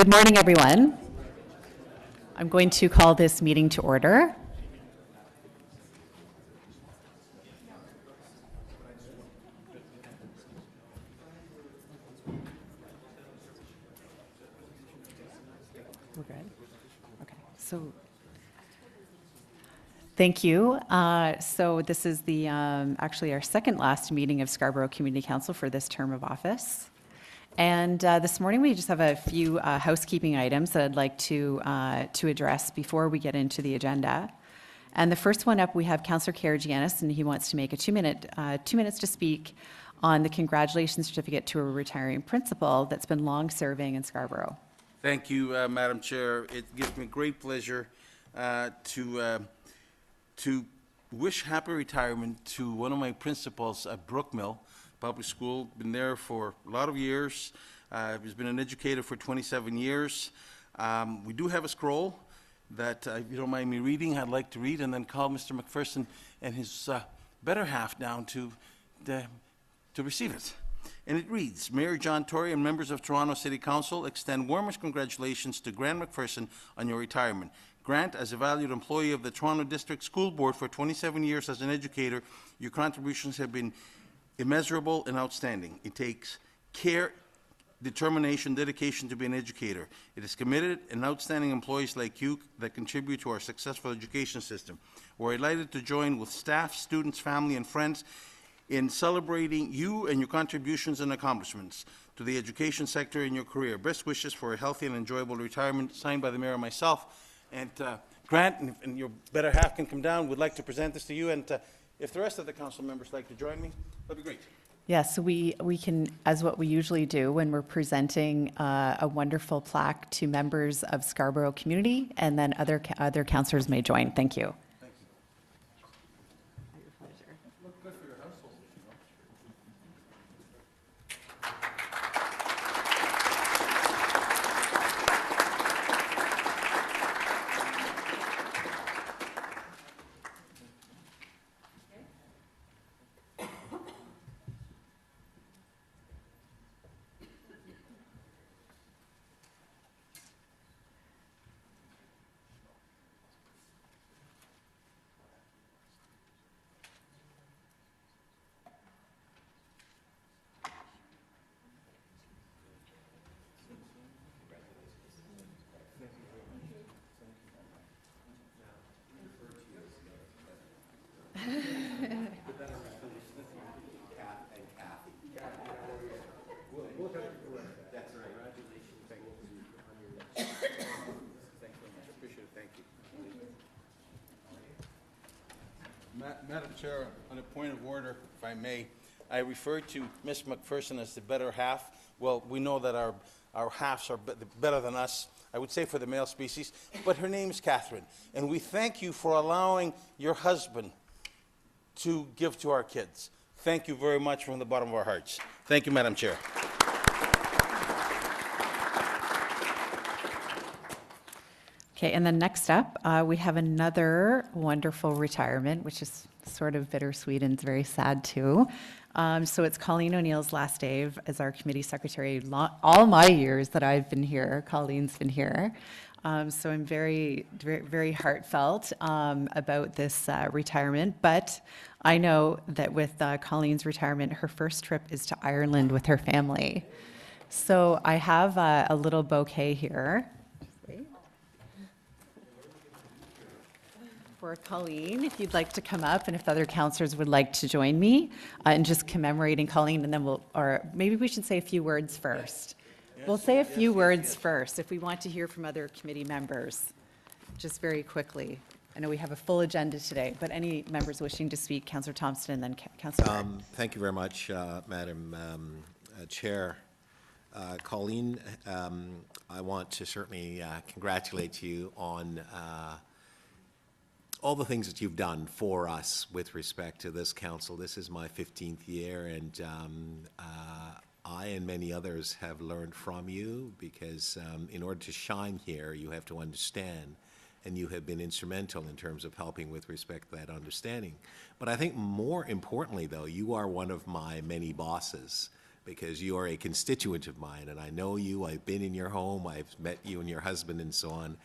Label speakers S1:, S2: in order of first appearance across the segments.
S1: Good morning, everyone. I'm going to call this meeting to order. We're good? Okay, so thank you. So this is the actually our second last meeting of Scarborough Community Council for this term of office. And this morning we just have a few housekeeping items that I'd like to address before we get into the agenda. And the first one up, we have Councillor Karygiannis, and he wants to make a 2 minutes to speak on the congratulations certificate to a retiring principal that's been long serving in Scarborough.
S2: Thank you, Madam Chair. It gives me great pleasure to wish happy retirement to one of my principals at Brookmill Public School. Been there for a lot of years. He's been an educator for 27 years. We do have a scroll that, if you don't mind me reading, I'd like to read and then call Mr. McPherson and his better half down to receive it. And it reads, Mayor John Tory and members of Toronto City Council extend warmest congratulations to Grant McPherson on your retirement. Grant, as a valued employee of the Toronto District School Board for 27 years as an educator, your contributions have been immeasurable and outstanding. It takes care, determination, dedication to be an educator. It is committed and outstanding employees like you that contribute to our successful education system. We're delighted to join with staff, students, family, and friends in celebrating you and your contributions and accomplishments to the education sector in your career. Best wishes for a healthy and enjoyable retirement, signed by the Mayor and myself. And Grant and your better half can come down. We'd like to present this to you, and if the rest of the council members like to join me, that'd be great.
S1: Yes, we can, as what we usually do when we're presenting a wonderful plaque to members of Scarborough community, and then other councillors may join. Thank you.
S2: Thank you. Your pleasure. Look good for your household, Madam Chair, on a point of order, if I may, I refer to Ms. McPherson as the better half. Well, we know that our halves are better than us, I would say, for the male species, but her name is Catherine, and we thank you for allowing your husband to give to our kids. Thank you very much from the bottom of our hearts. Thank you, Madam Chair.
S1: Okay, and then next up, we have another wonderful retirement, which is sort of bittersweet and it's very sad too. So it's Colleen O'Neill's last day as our committee secretary. All my years that I've been here, Colleen's been here. So I'm very, very, very heartfelt about this retirement. But I know that with Colleen's retirement, her first trip is to Ireland with her family. So I have a little bouquet here for Colleen, if you'd like to come up, and if other councillors would like to join me in just commemorating Colleen, and then or maybe we should say a few words first. Yes, we'll say a few words first if we want to hear from other committee members, just very quickly. I know we have a full agenda today, but any members wishing to speak, Councillor Thompson and then Councillor
S3: Thank you very much, Madam Chair. Colleen, I want to certainly congratulate you on all the things that you've done for us with respect to this council. This is my 15th year, and I and many others have learned from you because in order to shine here, you have to understand, and you have been instrumental in terms of helping with respect to that understanding. But I think more importantly, though, you are one of my many bosses because you are a constituent of mine, and I know you, I've been in your home, I've met you and your husband and so on.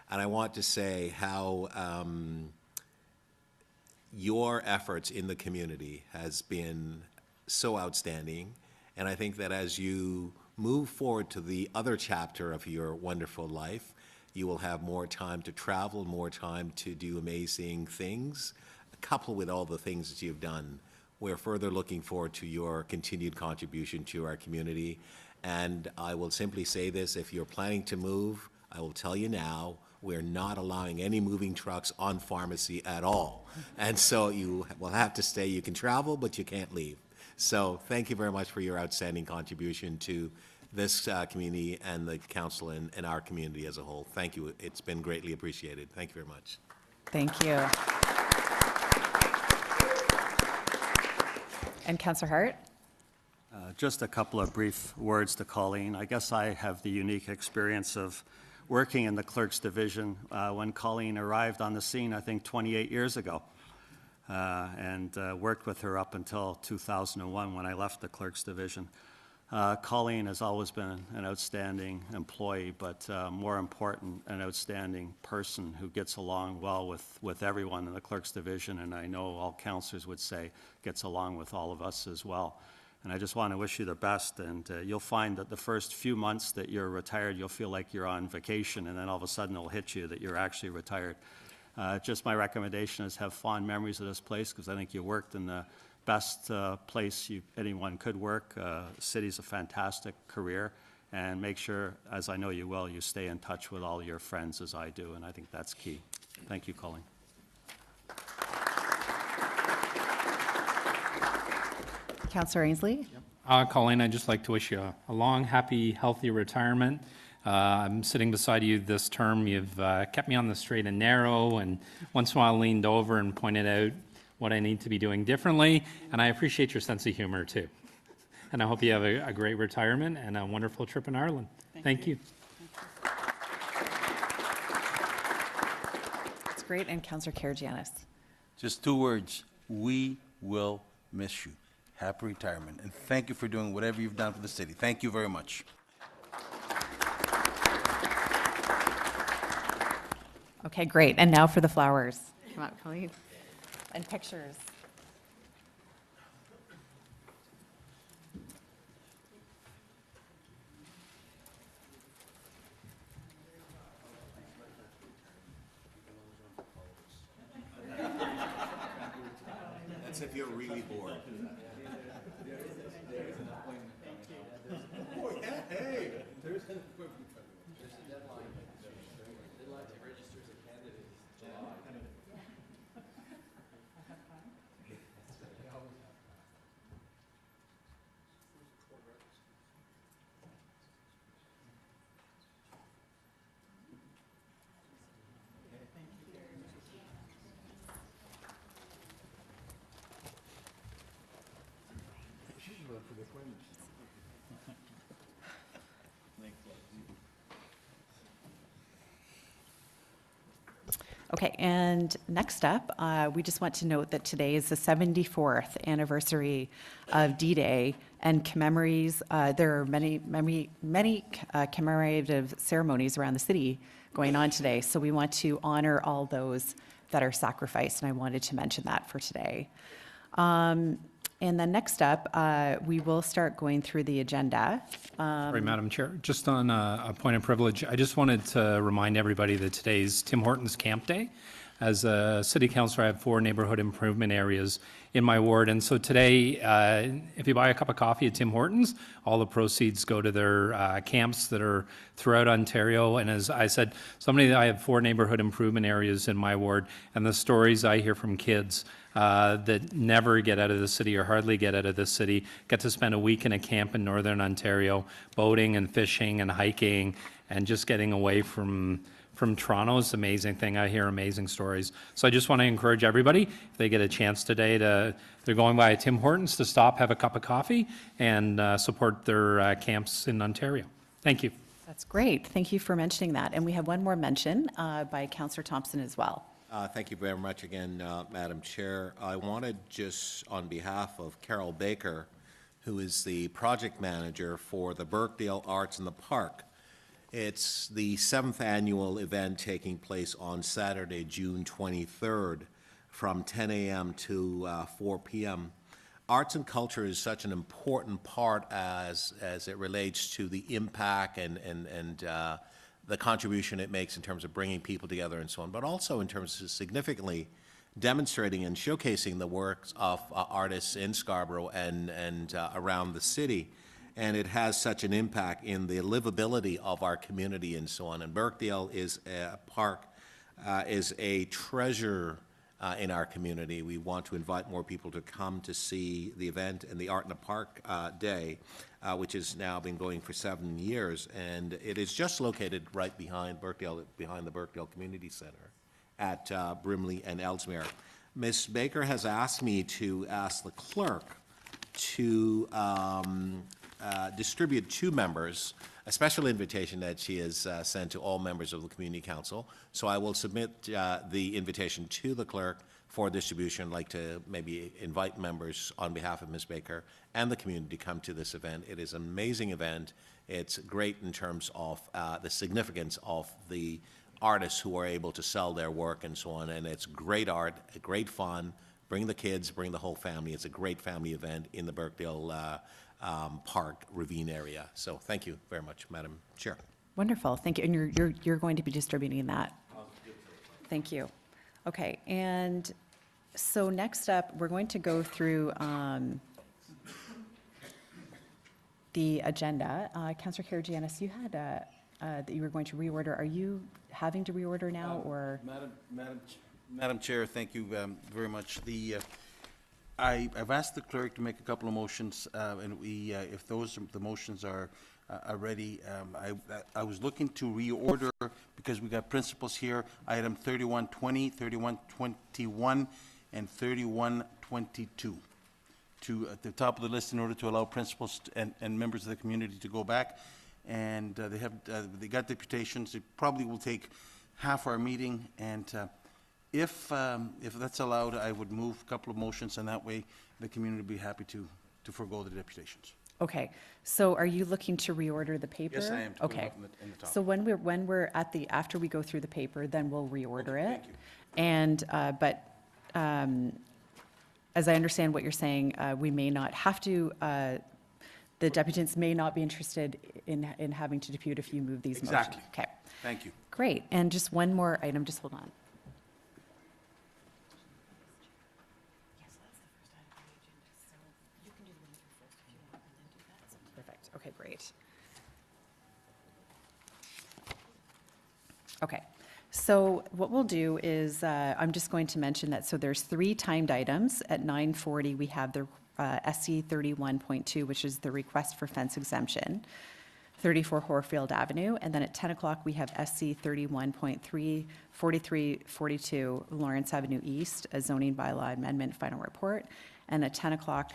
S3: And I want to say how your efforts in the community has been so outstanding. And I think that as you move forward to the other chapter of your wonderful life, you will have more time to travel, more time to do amazing things, coupled with all the things that you've done. We're further looking forward to your continued contribution to our community. And I will simply say this, if you're planning to move, I will tell you now, we're not allowing any moving trucks on Pharmacy at all. And so you will have to stay. You can travel, but you can't leave. So thank you very much for your outstanding contribution to this community and the council and our community as a whole. Thank you. It's been greatly appreciated. Thank you very much.
S1: Thank you. And Councillor Hart?
S4: Just a couple of brief words to Colleen. I guess I have the unique experience of working in the clerk's division when Colleen arrived on the scene, I think 28 years ago, and worked with her up until 2001 when I left the clerk's division. Colleen has always been an outstanding employee, but more important, an outstanding person who gets along well with everyone in the clerk's division, and I know all councillors would say gets along with all of us as well. And I just want to wish you the best, and you'll find that the first few months that you're retired, you'll feel like you're on vacation, and then all of a sudden it'll hit you that you're actually retired. Just my recommendation is have fond memories of this place, because I think you worked in the best place anyone could work. City's a fantastic career, and make sure, as I know you will, you stay in touch with all your friends as I do, and I think that's key. Thank you, Colleen.
S1: Councillor Ainsley?
S5: Colleen, I'd just like to wish you a long, happy, healthy retirement. I'm sitting beside you this term. You've kept me on the straight and narrow, and once in a while leaned over and pointed out what I need to be doing differently, and I appreciate your sense of humor too. And I hope you have a great retirement and a wonderful trip in Ireland. Thank you.
S1: That's great. And Councillor Karygiannis?
S2: Just 2 words. We will miss you. Happy retirement. And thank you for doing whatever you've done for the city. Thank you very much.
S1: Okay, great. And now for the flowers. Come on, Colleen. And pictures.
S3: That's if you're really bored.
S1: Okay, and next up, we just want to note that today is the 74th anniversary of D-Day, and there are many commemorative ceremonies around the city going on today. So we want to honor all those that are sacrificed, and I wanted to mention that for today. And then next up, we will start going through the agenda.
S5: Sorry, Madam Chair, just on a point of privilege, I just wanted to remind everybody that today's Tim Hortons Camp Day. As a city councillor, I have 4 neighborhood improvement areas in my ward, and so today, if you buy a cup of coffee at Tim Hortons, all the proceeds go to their camps that are throughout Ontario. And as I said, I have 4 neighborhood improvement areas in my ward, and the stories I hear from kids that never get out of the city or hardly get out of the city get to spend a week in a camp in Northern Ontario, boating and fishing and hiking and just getting away from Toronto is an amazing thing. I hear amazing stories. So I just want to encourage everybody, if they get a chance today, they're going by Tim Hortons, to stop, have a cup of coffee, and support their camps in Ontario. Thank you.
S1: That's great. Thank you for mentioning that. And we have one more mention by Councillor Thompson as well.
S3: Thank you very much again, Madam Chair. I wanted just on behalf of Carol Baker, who is the project manager for the Birkdale Arts in the Park. It's the 7th annual event taking place on Saturday, June 23rd, from 10 a.m. to 4 p.m. Arts and culture is such an important part as it relates to the impact and the contribution it makes in terms of bringing people together and so on, but also in terms of significantly demonstrating and showcasing the works of artists in Scarborough and around the city. And it has such an impact in the livability of our community and so on. And Birkdale is a park, is a treasure in our community. We want to invite more people to come to see the event and the Art in the Park Day, which has now been going for 7 years. And it is just located right behind Birkdale, behind the Birkdale Community Center at Brimley and Ellesmere. Ms. Baker has asked me to ask the clerk to distribute to members a special invitation that she has sent to all members of the Community Council. So I will submit the invitation to the clerk for distribution. I'd like to maybe invite members on behalf of Ms. Baker and the community to come to this event. It is an amazing event. It's great in terms of the significance of the artists who are able to sell their work and so on. And it's great art, great fun. Bring the kids, bring the whole family. It's a great family event in the Birkdale Park Ravine area. So thank you very much, Madam Chair.
S1: Wonderful, thank you. And you're going to be distributing that? Thank you. Okay, and so next up, we're going to go through the agenda. Councillor Karygiannis, you had that you were going to reorder. Are you having to reorder now, or?
S2: Madam Chair, thank you very much. I've asked the clerk to make a couple of motions, and if the motions are ready, I was looking to reorder because we got principals here, item 3120, 3121, and 3122 at the top of the list in order to allow principals and members of the community to go back. And they got deputations. It probably will take half our meeting, and if that's allowed, I would move a couple of motions, and that way the community would be happy to forego the deputations.
S1: Okay, so are you looking to reorder the paper?
S2: Yes, I am, to put it
S1: Okay.
S2: up in the top.
S1: So when we're after we go through the paper, then we'll reorder it.
S2: thank you.
S1: And, as I understand what you're saying, we may not have to, the deputants may not be interested in having to depute if you move these motions.
S2: Exactly.
S1: Okay,
S2: Thank you.
S1: great. And just one more item, just hold on. Perfect, okay, great. Okay, so what we'll do is, I'm just going to mention that, so there's 3 timed items. At 9:40, we have the SC 31.2, which is the request for fence exemption, 34 Horfield Avenue. And then at 10 o'clock, we have SC 31.3, 4342 Lawrence Avenue East, a zoning bylaw amendment final report. And at 10 o'clock,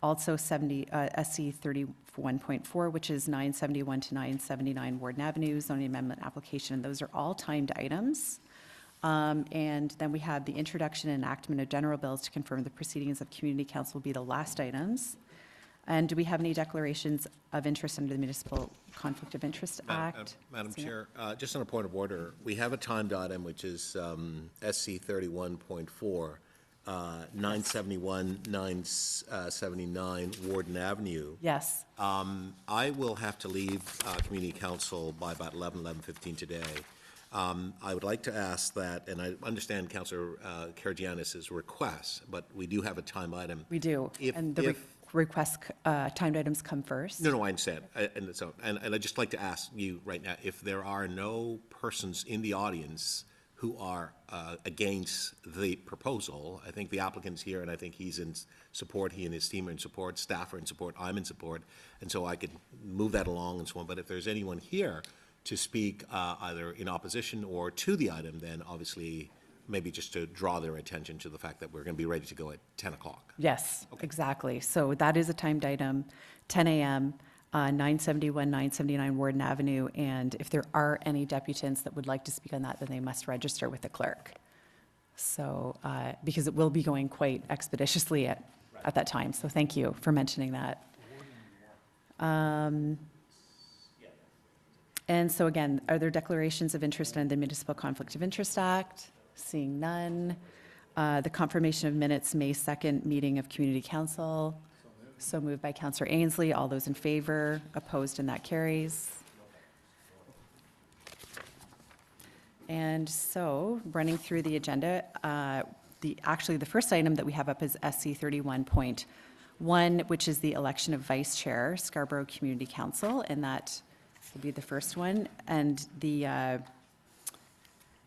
S1: also SC 31.4, which is 971 to 979 Warden Avenue, zoning amendment application. And those are all timed items. And then we have the introduction and enactment of general bills to confirm the proceedings of Community Council will be the last items. And do we have any declarations of interest under the Municipal Conflict of Interest Act?
S3: Madam
S1: Senior?
S3: Chair, just on a point of order, we have a timed item, which is SC 31.4, 971, 979 Warden Avenue.
S1: Yes,
S3: I will have to leave Community Council by about 11:15 today. I would like to ask that, and I understand Councillor Karygiannis's request, but we do have a time item.
S1: we do. And the request, timed items come first.
S3: No, I understand. And I'd just like to ask you right now, if there are no persons in the audience who are against the proposal, I think the applicant's here, and I think he's in support, he and his team are in support, staff are in support, I'm in support, and so I could move that along and so on. But if there's anyone here to speak either in opposition or to the item, then obviously maybe just to draw their attention to the fact that we're going to be ready to go at 10 o'clock.
S1: Yes, exactly. So that is a timed item, 10 a.m., 971, 979 Warden Avenue. And if there are any deputants that would like to speak on that, then they must register with the clerk. So, because it will be going quite expeditiously at that time. So thank you for mentioning that. And so again, are there declarations of interest under the Municipal Conflict of Interest Act? Seeing none. The confirmation of minutes, May 2nd, meeting of Community Council. So moved by Councillor Ainsley. All those in favor? Opposed, and that carries. And so, running through the agenda, actually, the first item that we have up is SC 31.1, which is the election of vice chair, Scarborough Community Council, and that will be the first one. And the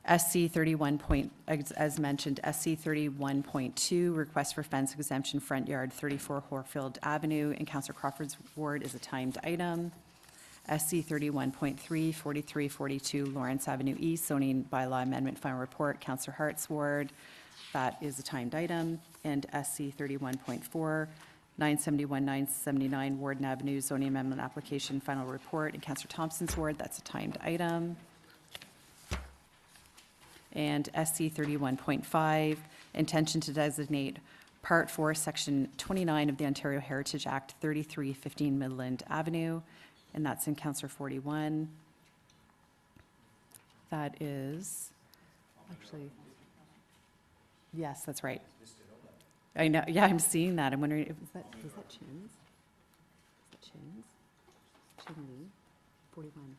S1: SC 31 as mentioned, SC 31.2, request for fence exemption, front yard, 34 Horfield Avenue, in Councillor Crawford's ward is a timed item. SC 31.3, 4342 Lawrence Avenue East, zoning bylaw amendment, final report, Councillor Hart's ward, that is a timed item. And SC 31.4, 971, 979 Warden Avenue, zoning amendment application, final report, in Councillor Thompson's ward, that's a timed item. And SC 31.5, intention to designate Part 4, Section 29 of the Ontario Heritage Act, 3315 Midland Avenue, and that's in Councillor 41. That is, actually, yes, that's right. I know, yeah, I'm seeing that. I'm wondering, is that Chin's? Is that Chin's? Chin Lee, 41.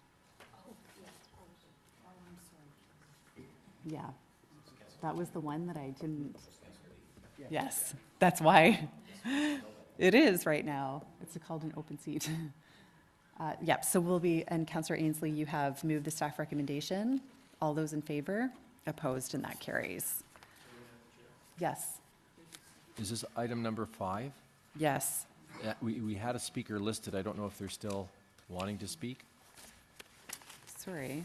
S1: Yeah, that was the one that I didn't, yes, that's why. It is right now. It's called an open seat. Yep, so we'll be, and Councillor Ainsley, you have moved the staff recommendation. All those in favor? Opposed, and that carries. Yes,
S6: Is this item number 5?
S1: yes.
S6: We had a speaker listed. I don't know if they're still wanting to speak.
S1: Sorry.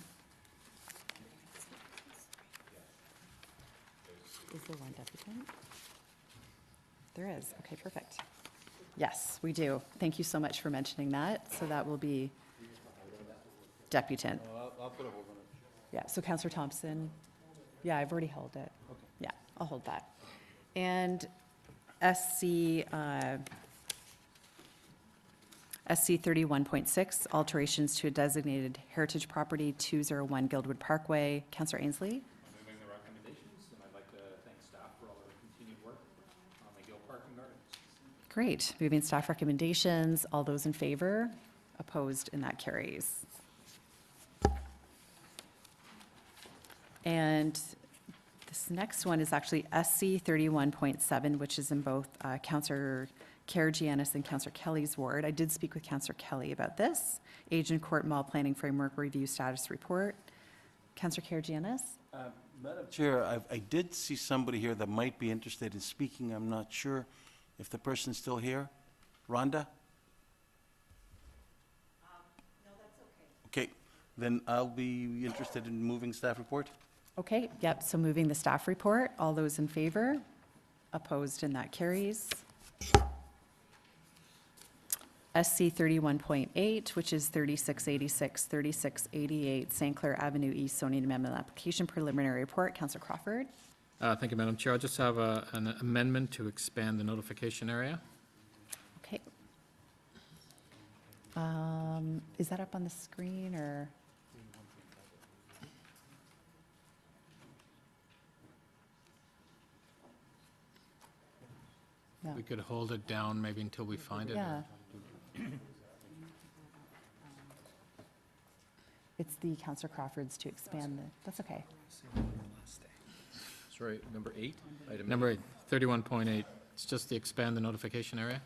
S1: Is there one deputant? There is. Okay, perfect. Yes, we do. Thank you so much for mentioning that. So that will be deputant. Yeah, so Councillor Thompson, yeah, I've already held it. Yeah, I'll hold that. And SC 31.6, alterations to a designated heritage property, 201 Guildwood Parkway. Councillor Ainsley?
S5: Moving the recommendations, and I'd like to thank staff for all their continued work on the Gill Park and Gardens.
S1: Great. Moving staff recommendations. All those in favor? Opposed, and that carries. And this next one is actually SC 31.7, which is in both Councillor Karygiannis and Councillor Kelly's ward. I did speak with Councillor Kelly about this. Agent Court Mall Planning Framework Review Status Report. Councillor Karygiannis?
S2: Madam Chair, I did see somebody here that might be interested in speaking. I'm not sure if the person's still here. Rhonda? No, that's okay. Okay, then I'll be interested in moving staff report.
S1: Okay, yep, so moving the staff report. All those in favor? Opposed, and that carries. SC 31.8, which is 3686, 3688 St. Clair Avenue East zoning amendment application preliminary report. Councillor Crawford?
S7: Thank you, Madam Chair. I just have an amendment to expand the notification area.
S1: Okay. Is that up on the screen or? No.
S7: We could hold it down maybe until we find it.
S1: Yeah. It's the Councillor Crawford's to expand the, that's okay.
S6: Sorry, number 8? Item
S7: Number 8, 31.8. It's just the expand the notification area.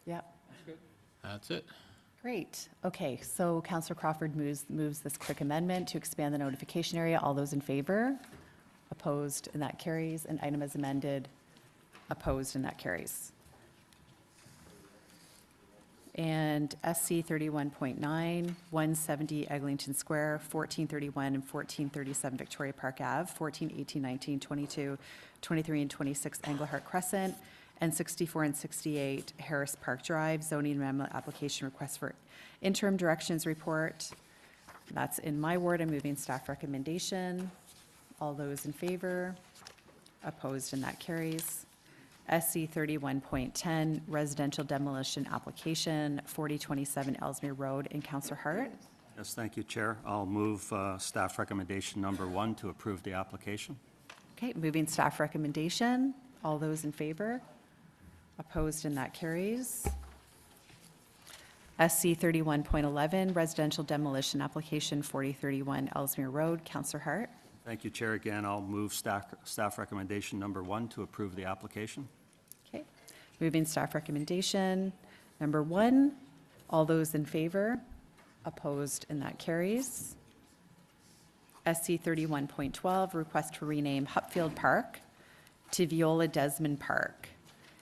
S1: Yep.
S7: That's it.
S1: Great. Okay, so Councillor Crawford moves this quick amendment to expand the notification area. All those in favor? Opposed, and that carries. And item as amended, opposed, and that carries. And SC 31.9, 170 Eglinton Square, 1431 and 1437 Victoria Park Ave, 14, 18, 19, 22, 23, and 26 Englehart Crescent, and 64 and 68 Harris Park Drive, zoning amendment application request for interim directions report. That's in my ward. I'm moving staff recommendation. All those in favor? Opposed, and that carries. SC 31.10, residential demolition application, 4027 Ellesmere Road. And Councillor Hart?
S4: Yes, thank you, Chair. I'll move staff recommendation number 1 to approve the application.
S1: Okay, moving staff recommendation. All those in favor? Opposed, and that carries. SC 31.11, residential demolition application, 4031 Ellesmere Road. Councillor Hart?
S4: Thank you, Chair. Again, I'll move staff recommendation number 1 to approve the application.
S1: Okay, moving staff recommendation number 1. All those in favor? Opposed, and that carries. SC 31.12, request to rename Hupfield Park to Viola Desmond Park.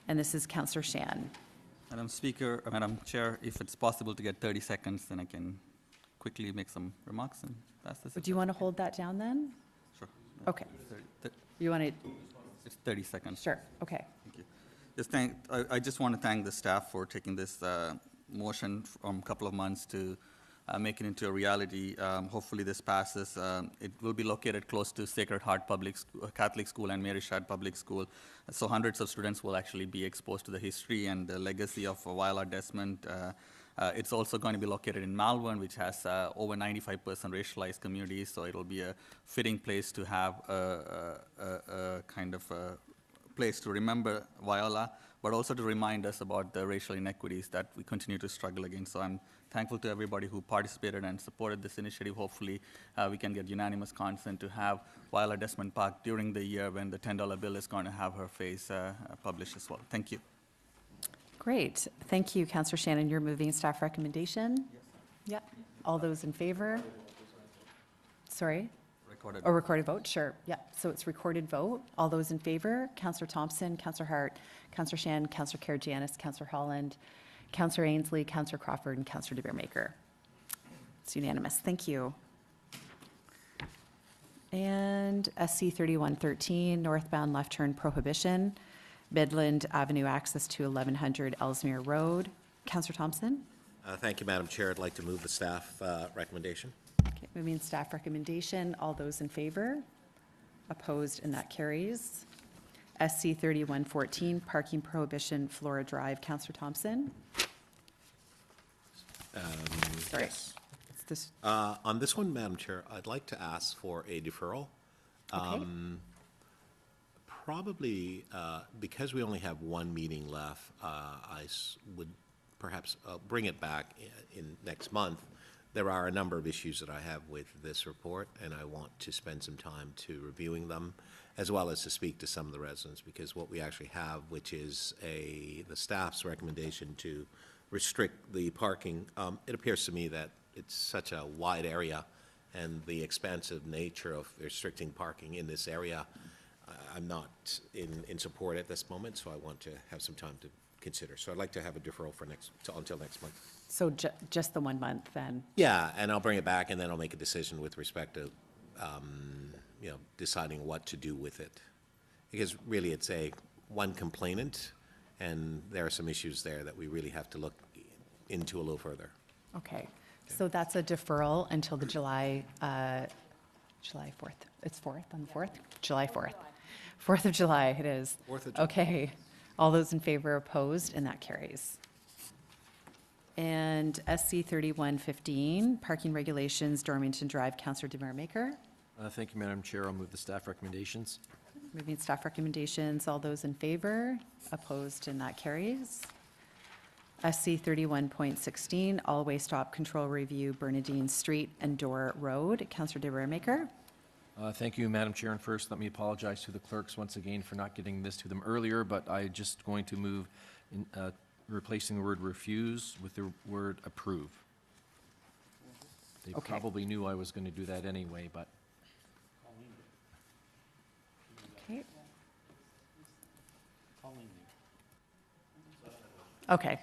S1: And this is Councillor Shan.
S8: Madam Chair, if it's possible to get 30 seconds, then I can quickly make some remarks and pass this.
S1: Do you want to hold that down then?
S8: Sure.
S1: Okay. You want to,
S8: It's 30 seconds.
S1: sure, okay.
S8: Thank you. I just want to thank the staff for taking this motion from a couple of months to make it into a reality. Hopefully this passes. It will be located close to Sacred Heart Catholic School and Mary Shad Public School. So hundreds of students will actually be exposed to the history and the legacy of Viola Desmond. It's also going to be located in Malvern, which has over 95% racialized communities, so it'll be a fitting place to have a kind of a place to remember Viola, but also to remind us about the racial inequities that we continue to struggle against. So I'm thankful to everybody who participated and supported this initiative. Hopefully, we can get unanimous consent to have Viola Desmond Park during the year when the $10 bill is going to have her face published as well. Thank you.
S1: Great. Thank you, Councillor Shannon. You're moving staff recommendation? Yes. Yep. All those in favor? Sorry?
S8: Recorded.
S1: Oh, recorded vote, sure. Yep. So it's recorded vote. All those in favor? Councillor Thompson, Councillor Hart, Councillor Shannon, Councillor Karygiannis, Councillor Holland, Councillor Ainsley, Councillor Crawford, and Councillor DeBeermaker. It's unanimous. Thank you. And SC 3113, northbound left turn prohibition, Midland Avenue access to 1100 Ellesmere Road. Councillor Thompson?
S3: Thank you, Madam Chair. I'd like to move the staff recommendation.
S1: Okay, moving staff recommendation. All those in favor? Opposed, and that carries. SC 3114, parking prohibition, Flora Drive. Councillor Thompson? Sorry.
S3: Yes.
S1: It's this,
S3: On this one, Madam Chair, I'd like to ask for a deferral.
S1: okay.
S3: Probably, because we only have one meeting left, would perhaps bring it back in next month. There are a number of issues that I have with this report, and I want to spend some time to reviewing them, as well as to speak to some of the residents, because what we actually have, which is the staff's recommendation to restrict the parking, it appears to me that it's such a wide area, and the expansive nature of restricting parking in this area, I'm not in support at this moment, so I want to have some time to consider. So I'd like to have a deferral for until next month.
S1: So just the 1 month then?
S3: Yeah, and I'll bring it back, and then I'll make a decision with respect to, deciding what to do with it. Because really, it's one complainant, and there are some issues there that we really have to look into a little further.
S1: Okay. So that's a deferral until the July 4th. It's 4th on the 4th? July 4th. 4th of July, it is.
S3: 4th of July.
S1: Okay. All those in favor opposed, and that carries. And SC 3115, parking regulations, Dormington Drive, Councillor DeMarmaker.
S6: Thank you, Madam Chair. I'll move the staff recommendations.
S1: Moving staff recommendations, all those in favor, opposed, and that carries. SC 31.16, all-way stop control review, Bernadine Street and Door Road. Councillor DeMarmaker.
S6: Thank you, Madam Chair. And first, let me apologize to the clerks once again for not getting this to them earlier, but I'm just going to move replacing the word refuse with the word approve. They
S1: Okay.
S6: probably knew I was going to do that anyway, but
S1: Okay. Okay.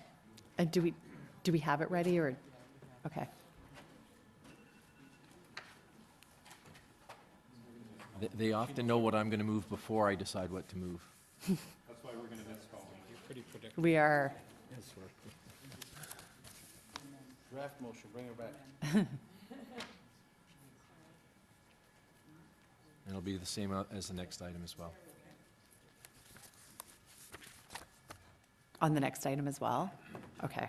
S1: Do we have it ready, or, okay.
S6: they often know what I'm going to move before I decide what to move.
S1: We are,
S2: Draft motion, bring her back.
S6: And it'll be the same as the next item as well.
S1: On the next item as well? Okay,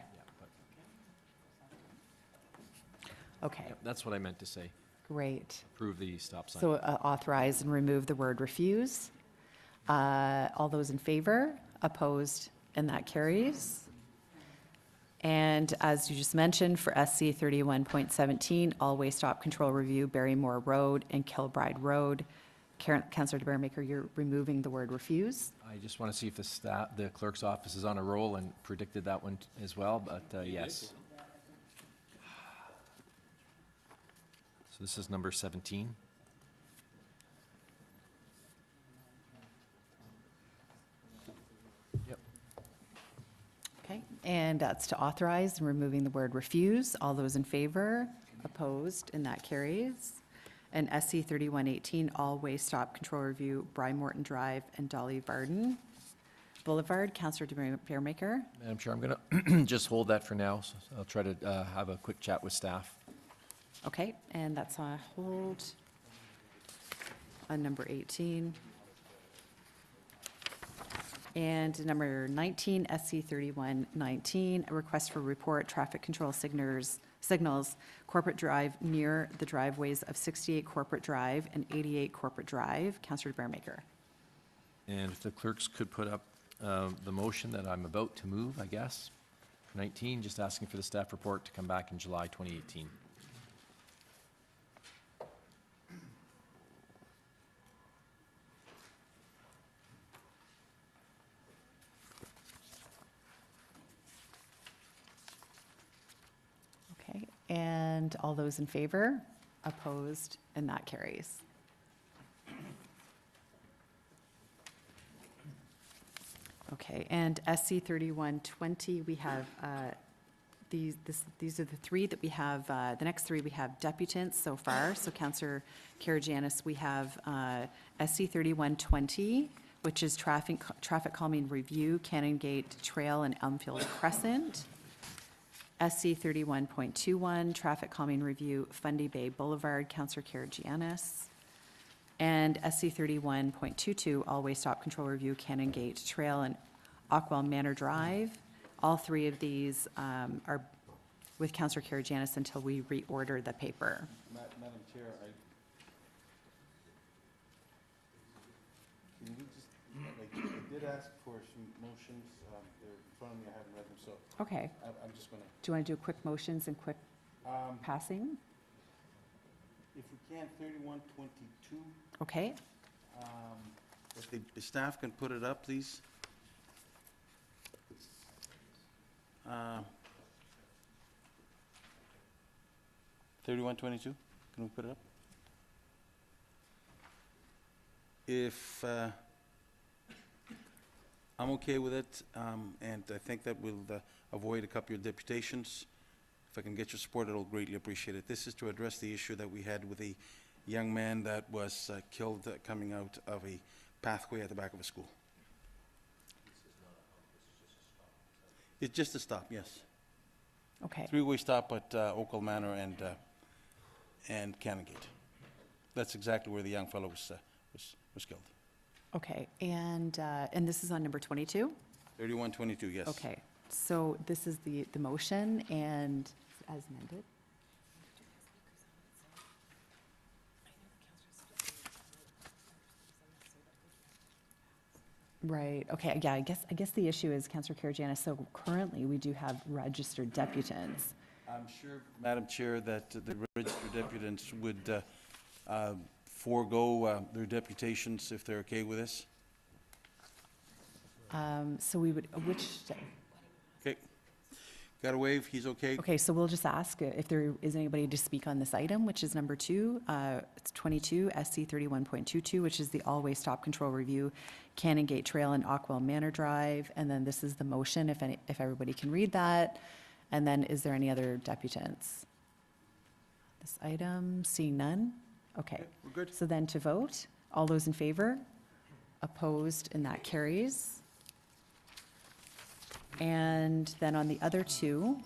S1: okay,
S6: Yep, that's what I meant to say.
S1: great.
S6: Approve the stop sign.
S1: So authorize and remove the word refuse. All those in favor? Opposed? And that carries. And as you just mentioned, for SC 31.17, all-way stop control review, Barrymore Road and Kilbride Road. Councillor DeBaremaker, you're removing the word refuse.
S6: I just want to see if the clerk's office is on a roll and predicted that one as well, but yes. So this is number 17. Yep.
S1: Okay, and that's to authorize and removing the word refuse. All those in favor? Opposed? And that carries. And SC 3118, all-way stop control review, Bry Morton Drive and Dolly Varden Boulevard. Councillor DeBaremaker.
S6: Madam Chair, I'm going to just hold that for now. So I'll try to have a quick chat with staff.
S1: Okay, and that's on hold on number 18. And number 19, SC 3119, a request for report, traffic control signals, Corporate Drive near the driveways of 68 Corporate Drive and 88 Corporate Drive. Councillor DeBaremaker.
S6: And if the clerks could put up the motion that I'm about to move, I guess. 19, just asking for the staff report to come back in July 2018.
S1: Okay, and all those in favor? Opposed? And that carries. Okay, and SC 3120, we have, these are the three that we have, the next three we have deputants so far. So Councillor Karygiannis, we have SC 3120, which is traffic calming review, Canongate Trail and Elmfield Crescent. SC 31.21, traffic calming review, Fundy Bay Boulevard, Councillor Karygiannis. And SC 31.22, all-way stop control review, Canongate Trail and Ockwell Manor Drive. All three of these are with Councillor Karygiannis until we reorder the paper.
S2: Madam Chair, can we just, I did ask for some motions, they're in front of me, I haven't read them, so
S1: Okay.
S2: I'm just gonna,
S1: Do you want to do quick motions and quick passing?
S2: if we can, 3122,
S1: Okay.
S2: if the staff can put it up, please. 3122, can we put it up? If, I'm okay with it, and I think that will avoid a couple of deputations. If I can get your support, it'll greatly appreciate it. This is to address the issue that we had with a young man that was killed coming out of a pathway at the back of a school. It's just a stop, yes.
S1: Okay.
S2: Three-way stop at Oakville Manor and Canongate. That's exactly where the young fellow was killed.
S1: Okay. And this is on number 22?
S2: 3122, yes.
S1: Okay. So this is the motion and as amended. Right, okay, yeah, I guess the issue is, Councillor Karygiannis, so currently we do have registered deputants.
S2: I'm sure, Madam Chair, that the registered deputants would forego their deputations if they're okay with this.
S1: So we would, which,
S2: Okay. Got a wave, he's okay?
S1: okay, so we'll just ask if there is anybody to speak on this item, which is number 2. It's 22, SC 31.22, which is the all-way stop control review, Canongate Trail and Ockwell Manor Drive. And then this is the motion, if everybody can read that. And then is there any other deputants? This item, seeing none? Okay.
S2: We're good.
S1: So then to vote, all those in favor? Opposed, and that carries. And then on the other two,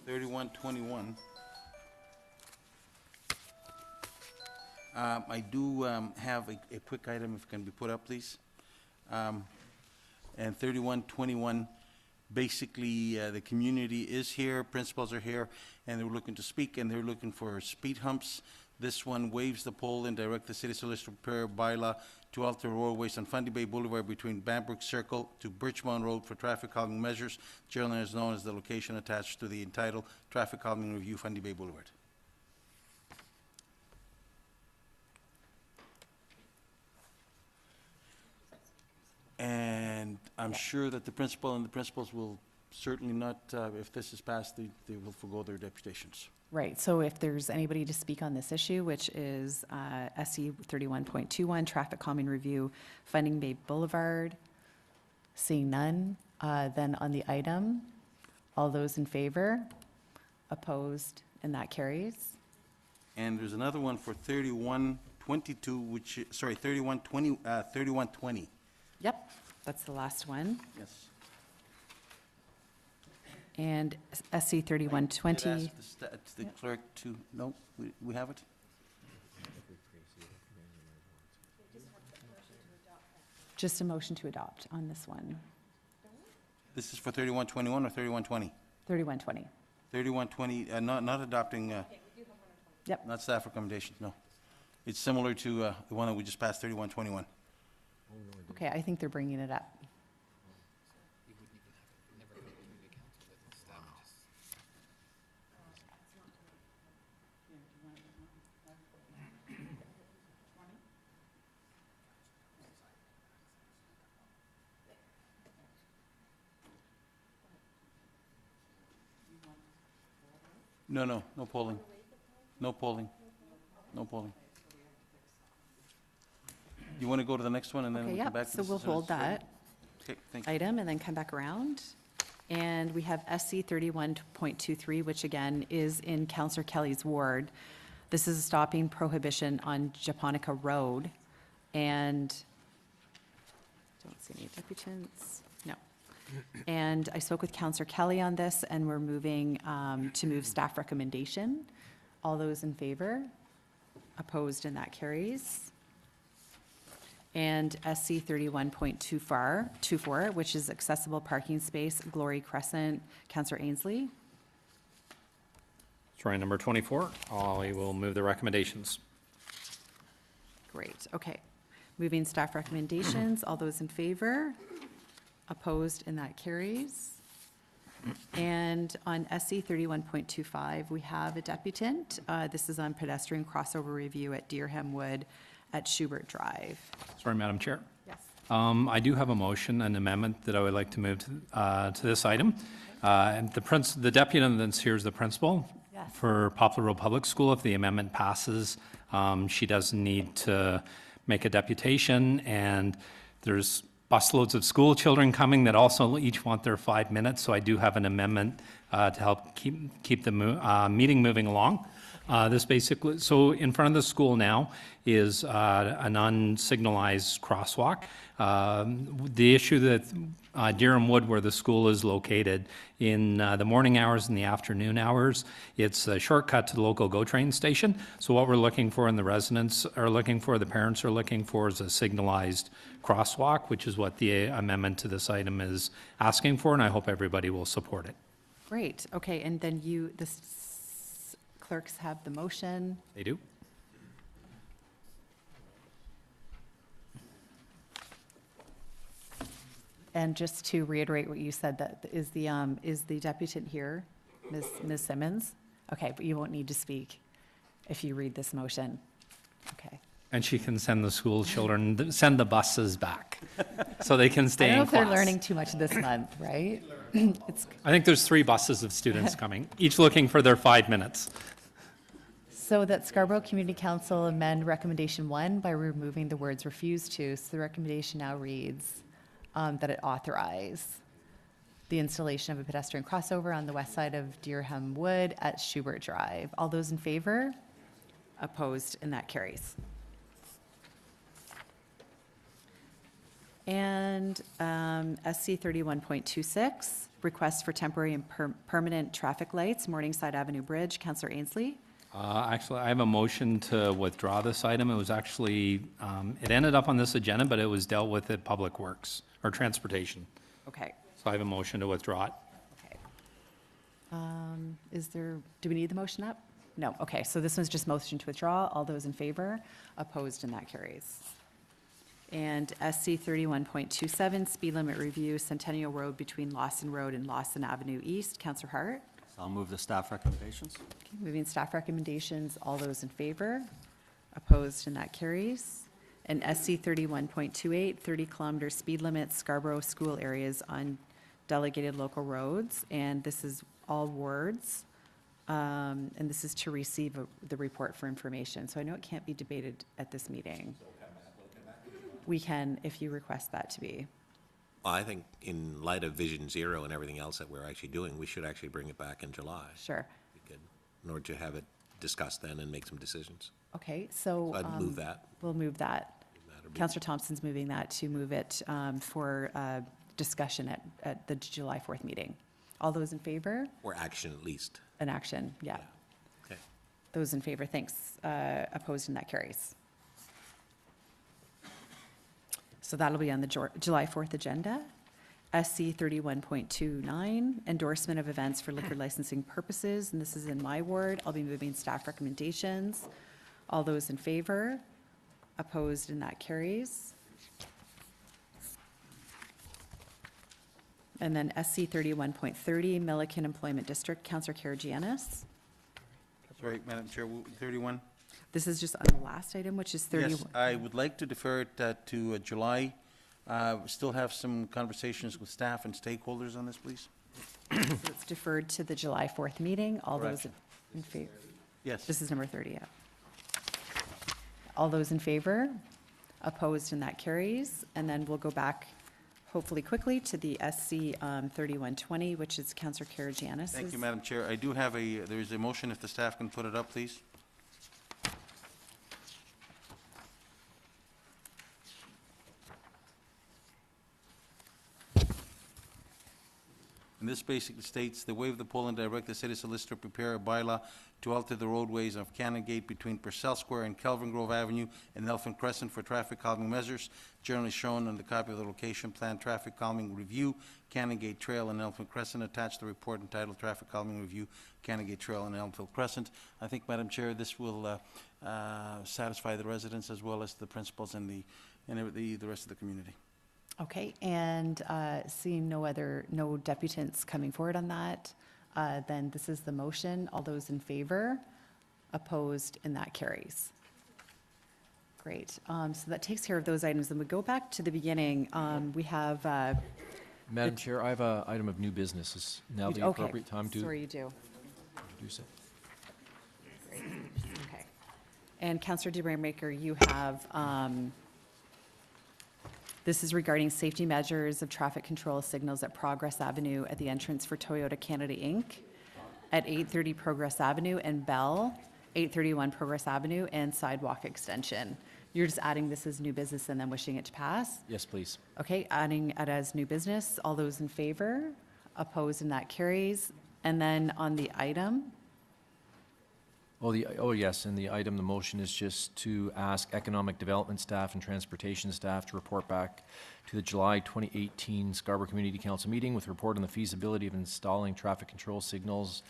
S2: 3121. I do have a quick item, if it can be put up, please. And 3121, basically, the community is here, principals are here, and they're looking to speak, and they're looking for speed humps. This one waives the poll and direct the city solicitor to prepare bylaw to alter roadways on Fundy Bay Boulevard between Banbrook Circle to Birchmount Road for traffic calming measures, generally as known as the location attached to the entitled Traffic Calming Review, Fundy Bay Boulevard. And I'm sure that the principal and the principals will certainly not, if this is passed, they will forgo their deputations.
S1: Right, so if there's anybody to speak on this issue, which is SE 31.21, traffic calming review, Funding Bay Boulevard, seeing none, then on the item, all those in favor, opposed, and that carries.
S2: And there's another one for 3122, which, sorry, 3120.
S1: Yep, that's the last one.
S2: Yes.
S1: And SC
S2: I'd
S1: 3120,
S2: ask the clerk to, no, we have it?
S1: just a motion to adopt on this one,
S2: This is for 3121 or 3120?
S1: 3120.
S2: 3120, not adopting,
S1: Yep,
S2: not staff recommendations, no. It's similar to the one that we just passed, 3121.
S1: okay, I think they're bringing it up.
S2: No polling. No polling. No polling. You want to go to the next one and then
S1: Okay,
S2: we come
S1: yep,
S2: back to
S1: so
S2: this?
S1: we'll hold that
S2: Okay, thank you.
S1: item and then come back around. And we have SC 31.23, which again is in Councillor Kelly's ward. This is a stopping prohibition on Japonica Road. And, don't see any deputants, no. And I spoke with Councillor Kelly on this, and we're moving to move staff recommendation. All those in favor? Opposed, and that carries. And SC 31.24, which is accessible parking space, Glory Crescent, Councillor Ainsley.
S5: Sorry, number 24. I will move the recommendations.
S1: Great, okay. Moving staff recommendations, all those in favor? Opposed, and that carries. And on SC 31.25, we have a deputant. This is on pedestrian crossover review at Deerham Wood at Schubert Drive.
S5: Sorry, Madam Chair.
S1: Yes.
S5: I do have a motion, an amendment that I would like to move to this item. And the deputy that's here is the principal
S1: Yes.
S5: for Poplar Road Public School. If the amendment passes, she doesn't need to make a deputation, and there's busloads of school children coming that also each want their 5 minutes, so I do have an amendment to help keep the meeting moving along. This basically, so in front of the school now is an unsignalized crosswalk. The issue that Deerham Wood, where the school is located, in the morning hours and the afternoon hours, it's a shortcut to the local GO train station. So what we're looking for and the residents are looking for, the parents are looking for, is a signalized crosswalk, which is what the amendment to this item is asking for, and I hope everybody will support it.
S1: Great, okay, and then the clerks have the motion.
S5: They do?
S1: And just to reiterate what you said, that is the deputant here, Ms. Simmons? Okay, but you won't need to speak if you read this motion. Okay.
S5: And she can send the school children, send the buses back, so they can
S1: I
S5: stay
S1: don't know
S5: in
S1: if they're
S5: class.
S1: learning too much this month, right?
S5: I think there's 3 buses of students coming, each looking for their 5 minutes.
S1: So that Scarborough Community Council amend recommendation 1 by removing the words refuse to. So the recommendation now reads that it authorize the installation of a pedestrian crossover on the west side of Deerham Wood at Schubert Drive. All those in favor? Opposed, and that carries. And SC 31.26, request for temporary and permanent traffic lights, Morningside Avenue Bridge. Councillor Ainsley?
S5: Actually, I have a motion to withdraw this item. It was actually, it ended up on this agenda, but it was dealt with at Public Works, or Transportation.
S1: Okay,
S5: So I have a motion to withdraw it.
S1: okay. Do we need the motion up? No, okay, so this one's just motion to withdraw. All those in favor? Opposed, and that carries. And SC 31.27, speed limit review, Centennial Road between Lawson Road and Lawson Avenue East. Counselor Hart?
S4: I'll move the staff recommendations.
S1: Okay, moving staff recommendations, all those in favor? Opposed, and that carries. And SC 31.28, 30-kilometer speed limit, Scarborough school areas on delegated local roads. And this is all wards. And this is to receive the report for information. So I know it can't be debated at this meeting. We can, if you request that to be.
S3: Well, I think in light of Vision Zero and everything else that we're actually doing, we should actually bring it back in July.
S1: Sure.
S3: We could, in order to have it discussed then and make some decisions.
S1: Okay, so.
S3: So I'd move that.
S1: We'll move that. Counselor Thompson's moving that to move it for discussion at the July 4th meeting. All those in favor?
S3: Or action at least.
S1: An action, yeah.
S3: Okay.
S1: Those in favor, thanks. Opposed, and that carries. So that'll be on the July 4th agenda. SC 31.29, endorsement of events for liquor licensing purposes, and this is in my ward. I'll be moving staff recommendations. All those in favor? Opposed, and that carries. And then SC 31.30, Milliken Employment District, Councillor Karygiannis.
S2: Sorry, Madam Chair, 31?
S1: This is just on the last item, which is 31.
S2: Yes, I would like to defer it to July. Still have some conversations with staff and stakeholders on this, please.
S1: So it's deferred to the July 4th meeting. All those
S2: Correct.
S1: in favor?
S2: Yes.
S1: This is number 30, yeah. All those in favor? Opposed, and that carries. And then we'll go back, hopefully quickly, to the SC 3120, which is Councillor Karygiannis.
S2: Thank you, Madam Chair. I do have there is a motion, if the staff can put it up, please. And this basically states, the waive the poll and direct the city solicitor prepare a bylaw to alter the roadways of Cannon Gate between Purcell Square and Kelvin Grove Avenue and Elfin Crescent for traffic calming measures, generally shown on the copy of the location plan traffic calming review, Cannon Gate Trail and Elfin Crescent, attached the report entitled Traffic Calming Review, Cannon Gate Trail and Elmfield Crescent. I think, Madam Chair, this will satisfy the residents as well as the principals and the rest of the community.
S1: Okay, and seeing no deputants coming forward on that, then this is the motion. All those in favor? Opposed, and that carries. Great. So that takes care of those items. Then we go back to the beginning. We have.
S6: Madam Chair, I have an item of new business. Is now the
S1: Okay,
S6: appropriate time to
S1: sorry, you do.
S6: introduce it?
S1: Great. Okay. And Councillor DeBrain-Maker, you have. This is regarding safety measures of traffic control signals at Progress Avenue at the entrance for Toyota Canada Inc. at 830 Progress Avenue and Bell, 831 Progress Avenue, and sidewalk extension. You're just adding this as new business and then wishing it to pass?
S6: Yes, please.
S1: Okay, adding it as new business. All those in favor? Opposed, and that carries. And then on the item,
S6: Oh, yes, and the item, the motion is just to ask economic development staff and transportation staff to report back to the July 2018 Scarborough Community Council meeting with a report on the feasibility of installing traffic control signals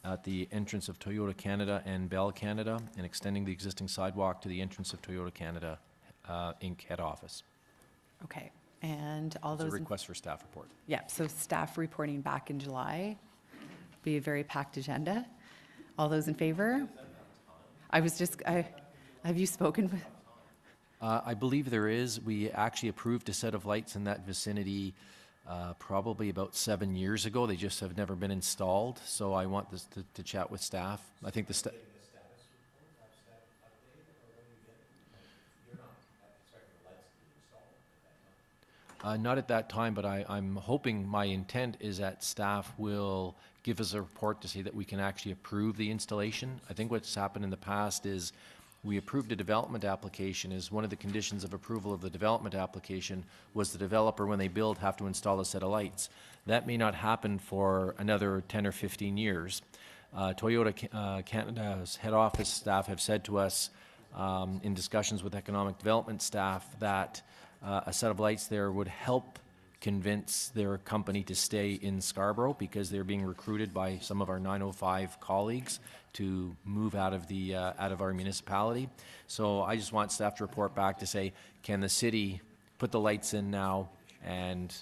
S6: at the entrance of Toyota Canada and Bell Canada and extending the existing sidewalk to the entrance of Toyota Canada Inc. head office.
S1: okay, and all
S6: It's a
S1: those,
S6: request for staff report.
S1: yeah, so staff reporting back in July. Be a very packed agenda. All those in favor? Have you spoken with?
S6: I believe there is. We actually approved a set of lights in that vicinity probably about 7 years ago. They just have never been installed, so I want this to chat with staff. I think the not at that time, but I'm hoping, my intent is that staff will give us a report to say that we can actually approve the installation. I think what's happened in the past is we approved a development application. As one of the conditions of approval of the development application was the developer, when they build, have to install a set of lights. That may not happen for another 10 or 15 years. Toyota Canada's head office staff have said to us in discussions with economic development staff that a set of lights there would help convince their company to stay in Scarborough because they're being recruited by some of our 905 colleagues to move out of our municipality. So I just want staff to report back to say, can the city put the lights in now and,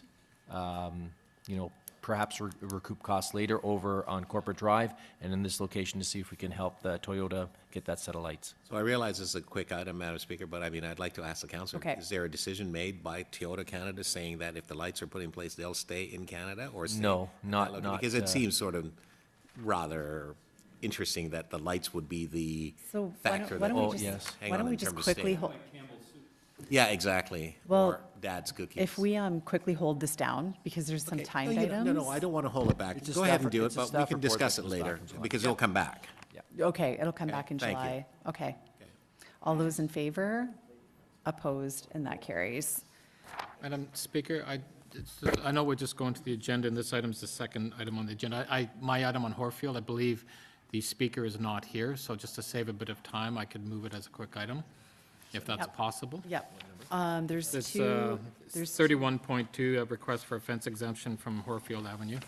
S6: perhaps recoup costs later over on Corporate Drive and in this location to see if we can help the Toyota get that set of lights.
S3: So I realize this is a quick item, Madam Speaker, but I mean, I'd like to ask the council.
S1: Okay.
S3: Is there a decision made by Toyota Canada saying that if the lights are put in place, they'll stay in Canada or stay?
S6: No, not-
S3: Because it seems sort of rather interesting that the lights would be the
S1: So
S3: factor
S1: why
S3: that
S1: don't we
S3: would
S1: just,
S6: yes.
S3: hang
S1: why
S3: on
S1: don't we
S3: in
S1: just
S3: terms of
S1: quickly
S3: staying.
S1: hold,
S3: Yeah, exactly.
S1: Well,
S3: Or Dad's cookies.
S1: if we quickly hold this down, because there's some
S3: Okay.
S1: timed
S3: No,
S1: items?
S3: No, I don't want to hold it back.
S6: It's a
S3: Go ahead
S6: staff-
S3: and do it,
S6: it's a
S3: but we
S6: staff
S3: can
S6: report
S3: discuss
S6: that
S3: it
S6: comes back
S3: later,
S6: in July.
S3: because it'll come back.
S1: Okay, it'll come back in
S3: thank you.
S1: July. Okay. All those in favor? Opposed? And that carries.
S7: Madam Speaker, I know we're just going to the agenda, and this item is the second item on the agenda. My item on Horfield, I believe the speaker is not here, so just to save a bit of time, I could move it as a quick item, if that's
S1: Yep.
S7: possible.
S1: Yep. There's
S7: It's
S1: two, there's,
S7: 31.2, a request for a fence exemption from Horfield Avenue.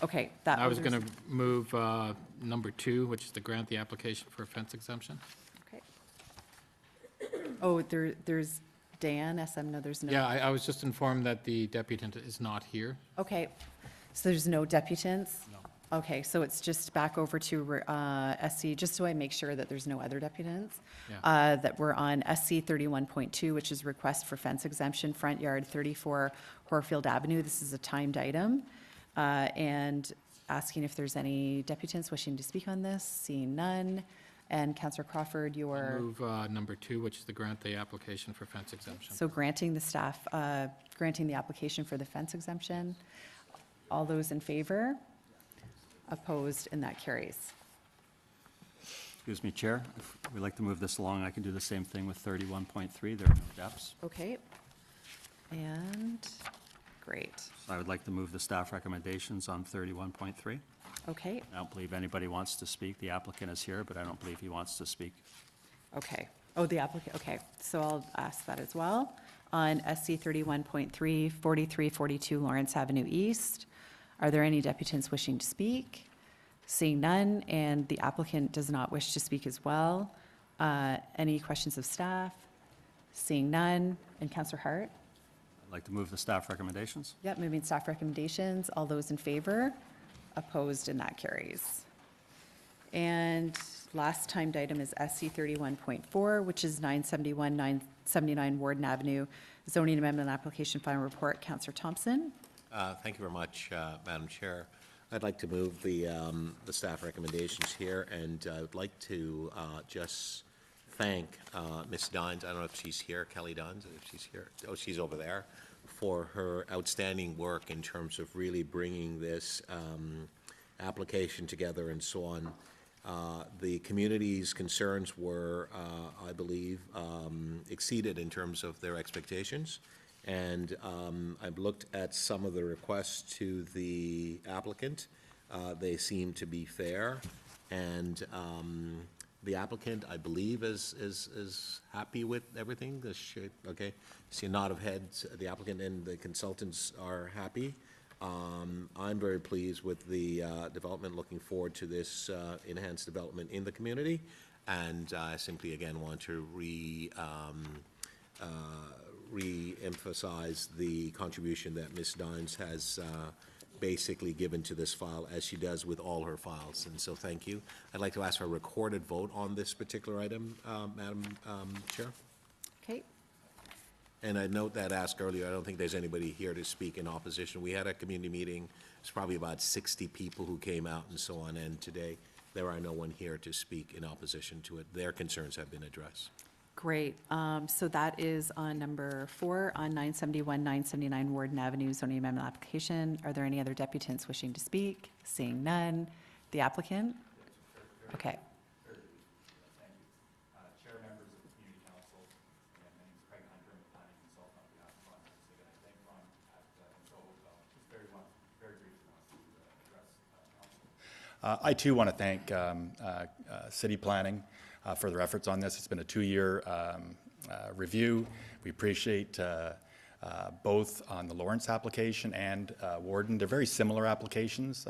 S1: okay, that.
S7: I was
S1: there's-
S7: going to move number 2, which is to grant the application for a fence exemption.
S1: Okay. Oh, there's Dan, SM, no, there's no.
S7: Yeah, I was just informed that the deputant is not here.
S1: Okay, so there's no deputants? No. Okay, so it's just back over to SC, just so I make sure that there's no other deputants.
S7: Yeah.
S1: That we're on SC 31.2, which is request for fence exemption, front yard 34 Horfield Avenue. This is a timed item. And asking if there's any deputants wishing to speak on this, seeing none. And Councillor Crawford, your,
S7: Move number 2, which is to grant the application for fence exemption.
S1: so granting the staff, granting the application for the fence exemption. All those in favor? Opposed, and that carries.
S4: Excuse me, Chair, if we'd like to move this along, I can do the same thing with 31.3. There are no deps.
S1: Okay. And, great.
S4: So I would like to move the staff recommendations on 31.3.
S1: Okay,
S4: I don't believe anybody wants to speak. The applicant is here, but I don't believe he wants to speak.
S1: okay. Oh, the applicant, okay. So I'll ask that as well. On SC 31.3, 4342 Lawrence Avenue East, are there any deputants wishing to speak? Seeing none, and the applicant does not wish to speak as well. Any questions of staff? Seeing none, and Councillor Hart?
S4: I'd like to move the staff recommendations.
S1: Yep, moving staff recommendations. All those in favor? Opposed, and that carries. And last timed item is SC 31.4, which is 971, 979 Warden Avenue, zoning amendment application final report. Councillor Thompson?
S3: Thank you very much, Madam Chair. I'd like to move the staff recommendations here, and I would like to just thank Ms. Dines, I don't know if she's here, Kelly Dines, if she's here, oh, she's over there, for her outstanding work in terms of really bringing this application together and so on. The community's concerns were, I believe, exceeded in terms of their expectations. And I've looked at some of the requests to the applicant. They seem to be fair. And the applicant, I believe, is happy with everything. Okay, see a nod of heads. The applicant and the consultants are happy. I'm very pleased with the development, looking forward to this enhanced development in the community. And I simply, again, want to re-emphasize the contribution that Ms. Dines has basically given to this file, as she does with all her files. And so thank you. I'd like to ask for a recorded vote on this particular item, Madam Chair.
S1: Okay.
S3: And I note that asked earlier, I don't think there's anybody here to speak in opposition. We had a community meeting, it's probably about 60 people who came out and so on, and today there are no one here to speak in opposition to it. Their concerns have been addressed.
S1: Great. So that is on number 4, on 971, 979 Warden Avenue zoning amendment application. Are there any other deputants wishing to speak? Seeing none. The applicant? Okay.
S9: Chair, members of the Community Council, and my name is Craig Hunter, I'm a planning consultant on behalf of Farmhouse. Again, I thank Ron at Insell, just very briefly wants to address council. I too want to thank City Planning for their efforts on this. It's been a 2-year review. We appreciate both on the Lawrence application and Warden. They're very similar applications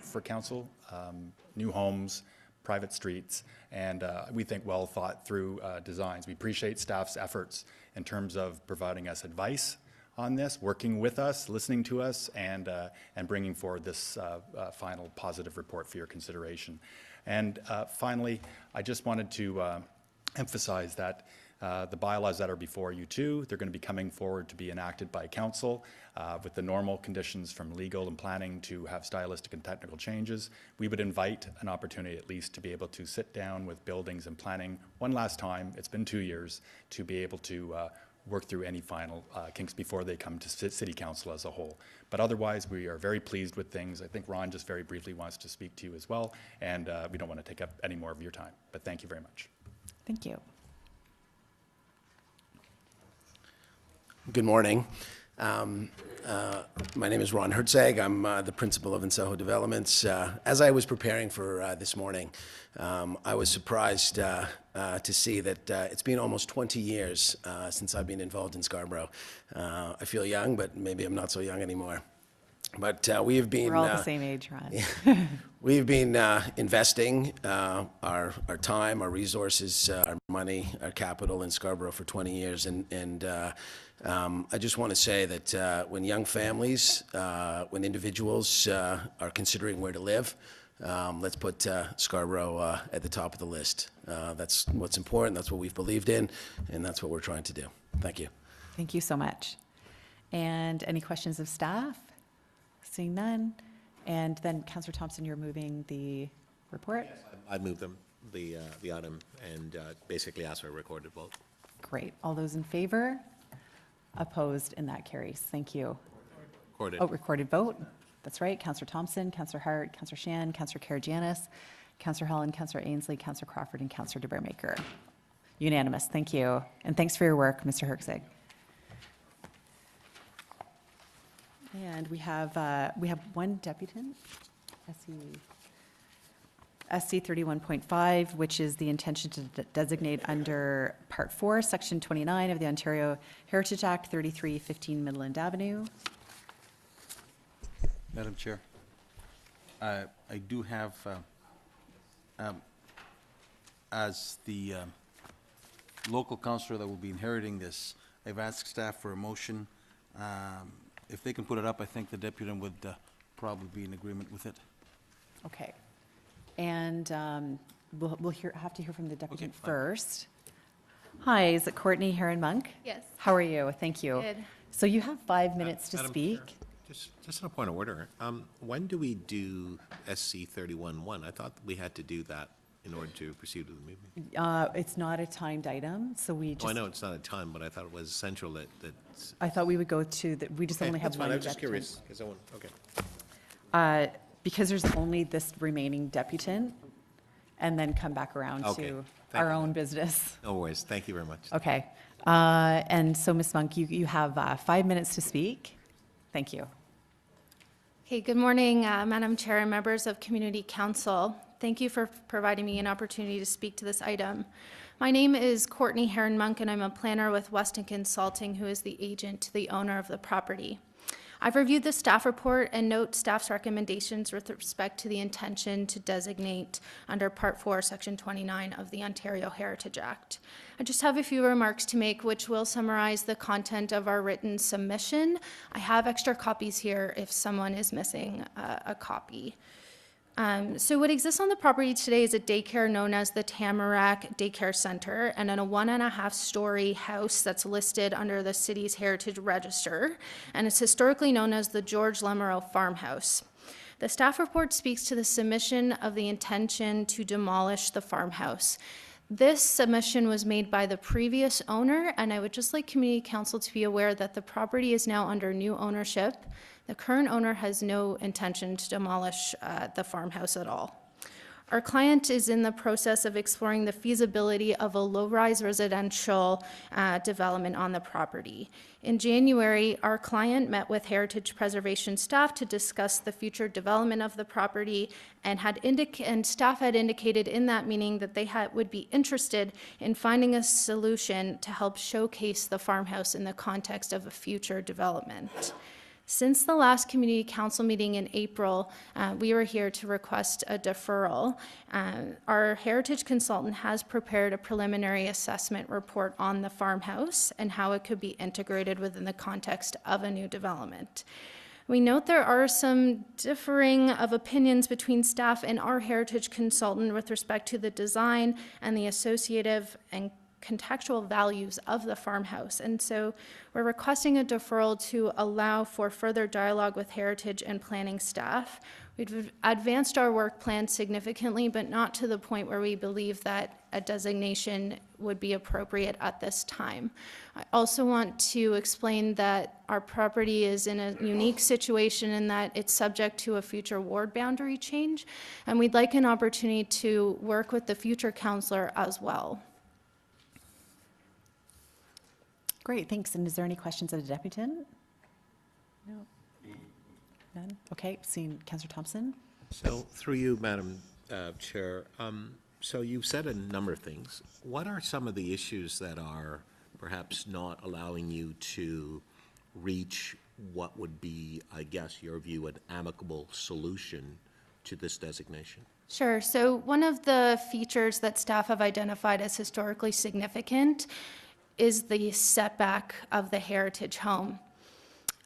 S9: for council, new homes, private streets, and we think well thought through designs. We appreciate staff's efforts in terms of providing us advice on this, working with us, listening to us, and bringing forward this final positive report for your consideration. And finally, I just wanted to emphasize that the bylaws that are before you too, they're going to be coming forward to be enacted by council with the normal conditions from legal and planning to have stylistic and technical changes. We would invite an opportunity at least to be able to sit down with buildings and planning one last time. It's been 2 years to be able to work through any final kinks before they come to City Council as a whole. But otherwise, we are very pleased with things. I think Ron just very briefly wants to speak to you as well, and we don't want to take up any more of your time. But thank you very much.
S1: Thank you.
S10: Good morning. My name is Ron Herzog. I'm the principal of Insell Developments. As I was preparing for this morning, I was surprised to see that it's been almost 20 years since I've been involved in Scarborough. I feel young, but maybe I'm not so young anymore. But we have been...
S1: We're all the same age, Ron.
S10: We've been investing our time, our resources, our money, our capital in Scarborough for 20 years. And I just want to say that when young families, when individuals are considering where to live, let's put Scarborough at the top of the list. That's what's important. That's what we've believed in. And that's what we're trying to do. Thank you.
S1: Thank you so much. And any questions of staff? Seeing none. And then, Councillor Thompson, you're moving the report?
S3: Yes, I'd move the item and basically ask for a recorded vote.
S1: Great. All those in favor? Opposed? And that carries. Thank you.
S3: Recorded.
S1: Oh, recorded vote. That's right. Councillor Thompson, Councillor Hart, Councillor Shan, Councillor Karygiannis, Councillor Holland, Councillor Ainsley, Councillor Crawford, and Councillor de Beermaker. Unanimous. Thank you. And thanks for your work, Mr. Herzog. And we have one deputant, SC 31.5, which is the intention to designate under Part 4, Section 29 of the Ontario Heritage Act, 3315 Midland Avenue.
S2: Madam Chair, I do have, as the local councillor that will be inheriting this, I've asked staff for a motion. If they can put it up, I think the deputant would probably be in agreement with it.
S1: Okay. And we'll have to hear from the deputant
S2: fine.
S1: first. Hi, is it Courtney Heron-Monk?
S11: Yes.
S1: How are you? Thank you.
S11: Good.
S1: So you have 5 minutes to
S3: Madam
S1: speak.
S3: Chair, just on a point of order, when do we do SC 31-1? I thought we had to do that in order to proceed with the movement.
S1: It's not a timed item, so we
S3: Oh, I
S1: just,
S3: know it's not a time, but I thought it was essential that.
S1: I thought we would go to, we just only have
S3: That's fine,
S1: one
S3: I was just
S1: deputant.
S3: curious, because I want, okay.
S1: Because there's only this remaining deputant, and then come back around
S3: Okay.
S1: to
S3: Thank
S1: our
S3: you.
S1: own business.
S3: No worries, thank you very much.
S1: Okay. And so, Ms. Monk, you have 5 minutes to speak. Thank you.
S11: Okay, good morning, Madam Chair and members of Community Council. Thank you for providing me an opportunity to speak to this item. My name is Courtney Heron-Monk, and I'm a planner with Weston Consulting, who is the agent to the owner of the property. I've reviewed the staff report and note staff's recommendations with respect to the intention to designate under Part 4, Section 29 of the Ontario Heritage Act. I just have a few remarks to make, which will summarize the content of our written submission. I have extra copies here if someone is missing a copy. So what exists on the property today is a daycare known as the Tamarack Daycare Center, and then a 1.5-story house that's listed under the city's Heritage Register, and it's historically known as the George Lamoureux Farmhouse. The staff report speaks to the submission of the intention to demolish the farmhouse. This submission was made by the previous owner, and I would just like Community Council to be aware that the property is now under new ownership. The current owner has no intention to demolish the farmhouse at all. Our client is in the process of exploring the feasibility of a low-rise residential development on the property. In January, our client met with Heritage Preservation staff to discuss the future development of the property, and staff had indicated in that meeting that they would be interested in finding a solution to help showcase the farmhouse in the context of a future development. Since the last community council meeting in April, we were here to request a deferral. Our heritage consultant has prepared a preliminary assessment report on the farmhouse and how it could be integrated within the context of a new development. We note there are some differing of opinions between staff and our heritage consultant with respect to the design and the associative and contextual values of the farmhouse. And so we're requesting a deferral to allow for further dialogue with heritage and planning staff. We've advanced our work plan significantly, but not to the point where we believe that a designation would be appropriate at this time. I also want to explain that our property is in a unique situation in that it's subject to a future ward boundary change, and we'd like an opportunity to work with the future councillor as well.
S1: Great, thanks. And is there any questions of the deputant? No. None? Okay, seeing Councillor Thompson.
S3: So through you, Madam Chair, so you've said a number of things. What are some of the issues that are perhaps not allowing you to reach what would be, I guess, your view, an amicable solution to this designation?
S11: Sure. So one of the features that staff have identified as historically significant is the setback of the heritage home.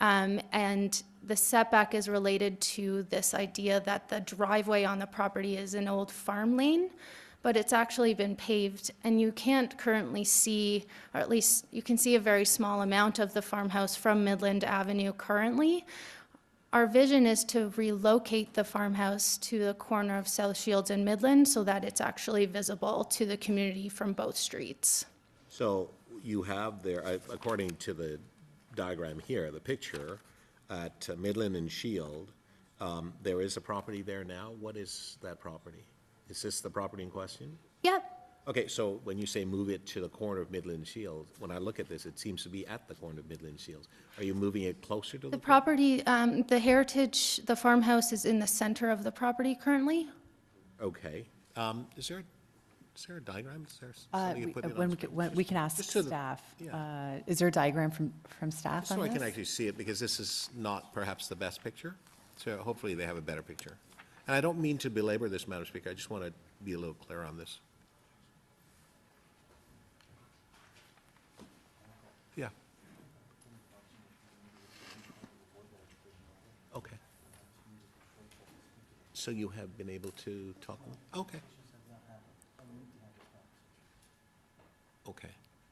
S11: And the setback is related to this idea that the driveway on the property is an old farm lane, but it's actually been paved, and you can't currently see, or at least you can see a very small amount of the farmhouse from Midland Avenue currently. Our vision is to relocate the farmhouse to the corner of South Shields and Midland so that it's actually visible to the community from both streets.
S3: So you have there, according to the diagram here, the picture at Midland and Shield, there is a property there now. What is that property? Is this the property in question?
S11: Yep.
S3: Okay, so when you say move it to the corner of Midland and Shield, when I look at this, it seems to be at the corner of Midland and Shields. Are you moving it closer to the
S11: property? The heritage, the farmhouse is in the center of the property currently.
S3: Okay. Is there a diagram? Is there something you put in on screen?
S1: We can ask
S3: Just so that-
S1: staff.
S3: yeah.
S1: Is there a diagram from staff
S3: Just
S1: on
S3: so I
S1: this?
S3: can actually see it, because this is not perhaps the best picture. So hopefully they have a better picture. And I don't mean to belabor this, Madam Speaker. I just want to be a little clear on this. Yeah. Okay. So you have been able to talk? Okay. Okay.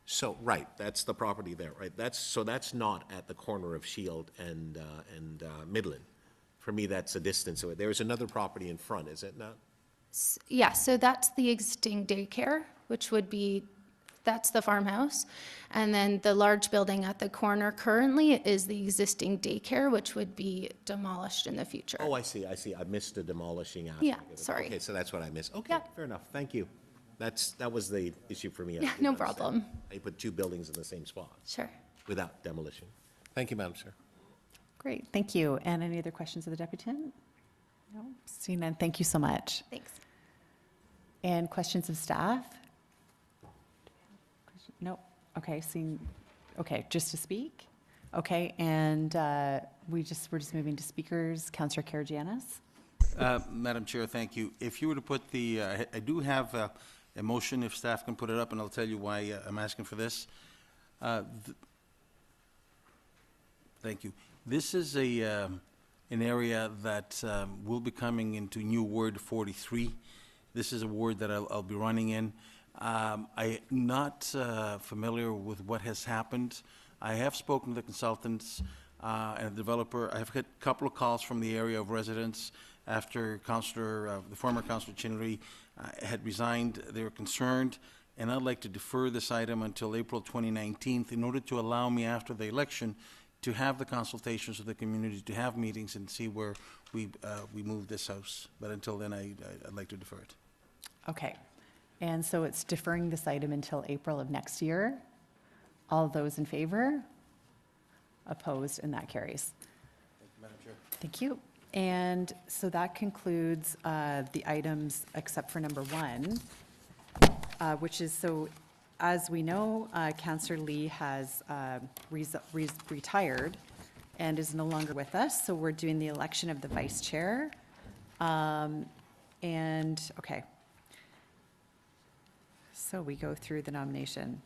S3: So, right, that's the property there, right? That's not at the corner of Shield and Midland. For me, that's a distance away. There's another property in front, is it not?
S11: Yeah, so that's the existing daycare, which would be, that's the farmhouse. And then the large building at the corner currently is the existing daycare, which would be demolished in the future.
S3: Oh, I see. I missed the demolishing aspect.
S11: Yeah,
S3: of it.
S11: sorry.
S3: Okay, so that's what I missed. Okay,
S11: Yeah.
S3: fair enough. Thank you. That was the issue for me. I
S11: Yeah,
S3: didn't
S11: no
S3: understand.
S11: problem.
S3: I put two buildings in the same spot
S11: Sure.
S3: without demolition. Thank you, Madam Chair.
S1: Great, thank you. And any other questions of the deputant? No, seeing none, thank you so much.
S11: Thanks.
S1: And questions of staff? No, okay, okay, just to speak? Okay, and we're just moving to speakers. Councillor Karagianis?
S2: Madam Chair, thank you. If you were to put the, I do have a motion, if staff can put it up, and I'll tell you why I'm asking for this. Thank you. This is an area that will be coming into new Ward 43. This is a ward that I'll be running in. I'm not familiar with what has happened. I have spoken to the consultants and the developer. I've had a couple of calls from the area of residents after the former Councillor Chinnery had resigned. They were concerned, and I'd like to defer this item until April 2019 in order to allow me after the election to have the consultations with the community, to have meetings and see where we move this house. But until then, I'd like to defer it.
S1: Okay. And so it's deferring this item until April of next year. All those in favor? Opposed, and that carries. Thank you. And so that concludes the items except for number 1, which is, so as we know, Councillor Lee has retired and is no longer with us, so we're doing the election of the vice chair. Okay. So we go through the nomination.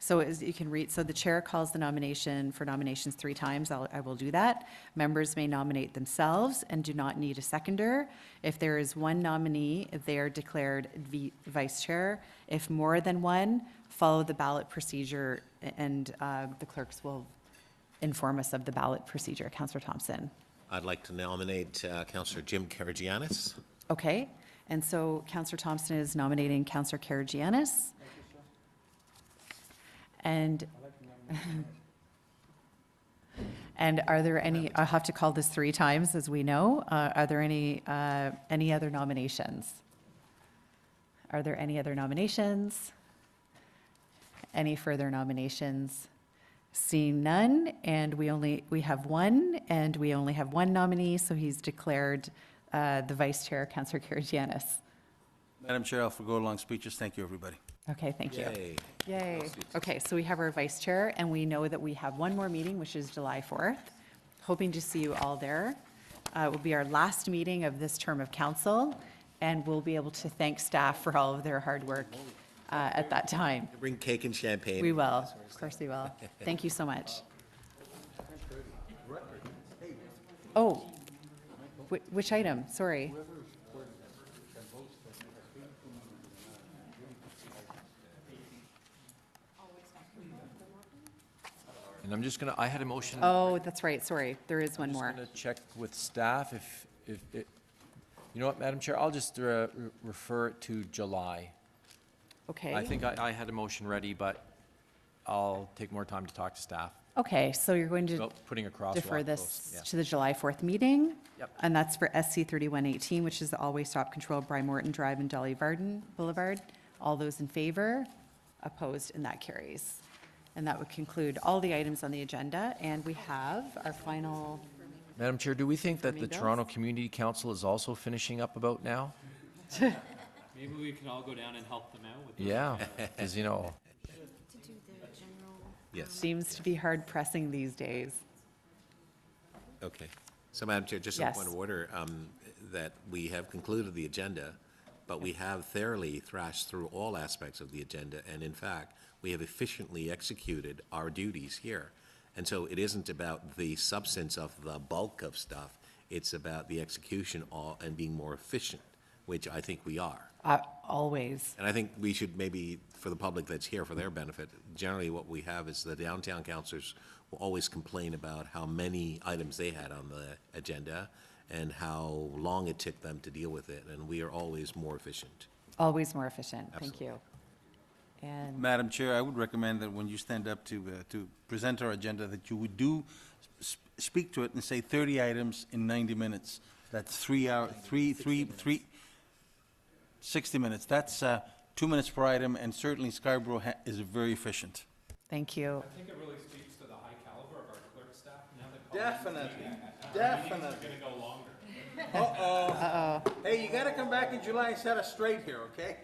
S1: So as you can read, so the chair calls the nomination for nominations 3 times. I will do that. Members may nominate themselves and do not need a seconder. If there is one nominee, they are declared vice chair. If more than one, follow the ballot procedure, and the clerks will inform us of the ballot procedure. Councillor Thompson.
S3: I'd like to nominate Councillor Jim Karagianis.
S1: Okay, and so Councillor Thompson is nominating Councillor Karagianis. And are there any, I'll have to call this 3 times, as we know. Are there any other nominations? Are there any other nominations? Any further nominations? Seeing none, and we have one, and we only have one nominee, so he's declared the vice chair, Councillor Karagianis.
S2: Madam Chair, I'll forgo long speeches. Thank you, everybody.
S1: Okay, thank you.
S3: Yay.
S1: Yay. Okay, so we have our vice chair, and we know that we have one more meeting, which is July 4th. Hoping to see you all there. It will be our last meeting of this term of council, and we'll be able to thank staff for all of their hard work at that time.
S3: Bring cake and champagne.
S1: We will, of course we will. Thank you so much. Oh, which item? Sorry.
S6: And I'm just gonna, I had a motion.
S1: Oh, that's right, sorry. There is one more.
S6: I'm just gonna check with staff if it, you know what, Madam Chair, I'll just refer it to July.
S1: Okay.
S6: I think I had a motion ready, but I'll take more time to talk to staff
S1: Okay, so you're going to
S6: about putting a crosswalk.
S1: defer
S6: close,
S1: this
S6: yeah.
S1: to the July 4th meeting?
S6: Yep.
S1: And that's for SC 3118, which is the Always Stop Control Bry Morton Drive and Dolly Varden Boulevard. All those in favor? Opposed, and that carries. And that would conclude all the items on the agenda, and we have our final,
S6: Madam Chair, do we think that the
S1: Confirming bills?
S6: Toronto Community Council is also finishing up about now?
S5: Maybe we can all go down and help them out with this.
S6: Yeah, because you know,
S3: Yes.
S1: seems to be hard pressing these days.
S3: Okay. So, Madam Chair, just a
S1: Yes.
S3: point of order, that we have concluded the agenda, but we have thoroughly thrashed through all aspects of the agenda, and in fact, we have efficiently executed our duties here. And so it isn't about the substance of the bulk of stuff, it's about the execution and being more efficient, which I think we are.
S1: Always.
S3: And I think we should maybe, for the public that's here for their benefit, generally what we have is the downtown councillors will always complain about how many items they had on the agenda and how long it took them to deal with it, and we are always more efficient.
S1: Always more efficient. Thank you. And
S2: Madam Chair, I would recommend that when you stand up to present our agenda, that you would speak to it and say 30 items in 90 minutes. That's 60 minutes. That's 2 minutes per item, and certainly Scarborough is very efficient.
S1: thank you.
S5: I think it really speaks to the high caliber of our clerk staff. Now that
S2: Definitely.
S5: it's going to go longer.
S2: Uh-oh. Hey, you gotta come back in July and set us straight here, okay?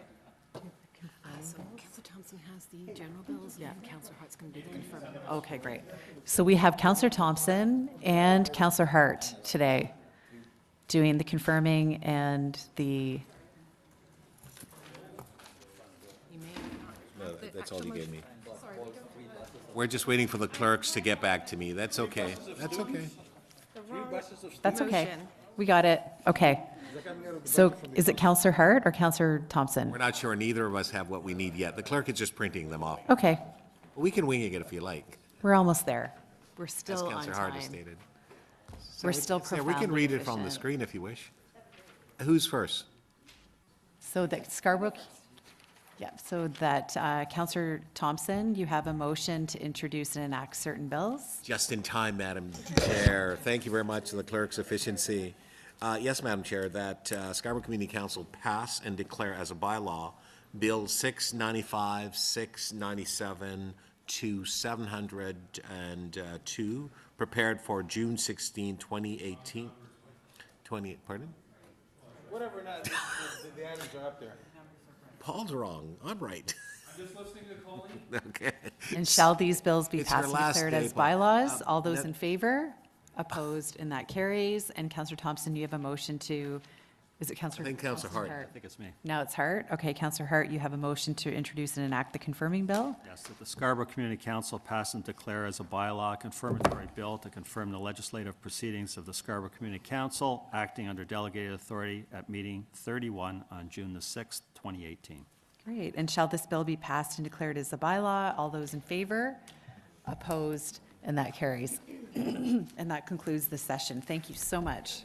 S12: So Councillor Thompson has the general bills, and Councillor Hart's going to do the confirming.
S1: Okay, great. So we have Councillor Thompson and Councillor Hart today doing the confirming and the,
S12: You may not
S3: No,
S12: have the
S3: that's all
S12: actual
S3: you gave me.
S12: motion. Sorry, we don't-
S3: We're just waiting for the clerks to get back to me. That's okay. That's okay.
S1: that's okay.
S12: Motion.
S1: We got it. Okay. So is it Councillor Hart or Councillor Thompson?
S3: We're not sure, neither of us have what we need yet. The clerk is just printing them off.
S1: Okay,
S3: We can wing it if you like,
S1: we're almost there.
S12: We're
S3: as
S12: still on
S3: Councillor Hart has
S12: time.
S3: stated.
S1: We're still
S3: Yeah, we can
S1: profoundly
S3: read it from the
S1: efficient.
S3: screen if you wish. Who's first?
S1: So that Scarborough, Yep, so that, Counselor Thompson, you have a motion to introduce and enact certain bills.
S3: Just in time, Madam Chair. Thank you very much to the clerk's efficiency. Yes, Madam Chair, that Scarborough Community Council pass and declare as a bylaw Bill 695, 697 to 702, prepared for June 16, 2018. Pardon?
S2: Whatever, the items are up there.
S3: Paul's wrong. I'm right.
S5: I'm just listening to Colleen.
S3: Okay.
S1: And shall these bills be
S3: It's
S1: passed
S3: her
S1: and
S3: last
S1: declared
S3: day,
S1: as
S3: Paul.
S1: bylaws? All those
S3: that-
S1: in favor? Opposed, and that carries. And Counselor Thompson, you have a motion to, is it Counselor?
S3: I think Counselor Hart.
S4: I think it's me.
S1: Now it's Hart. Okay, Counselor Hart, you have a motion to introduce and enact the confirming bill.
S4: Yes, that the Scarborough Community Council pass and declare as a bylaw confirmatory bill to confirm the legislative proceedings of the Scarborough Community Council acting under delegated authority at meeting 31 on June the 6th, 2018.
S1: Great. And shall this bill be passed and declared as a bylaw? All those in favor? Opposed, and that carries. And that concludes the session. Thank you so much.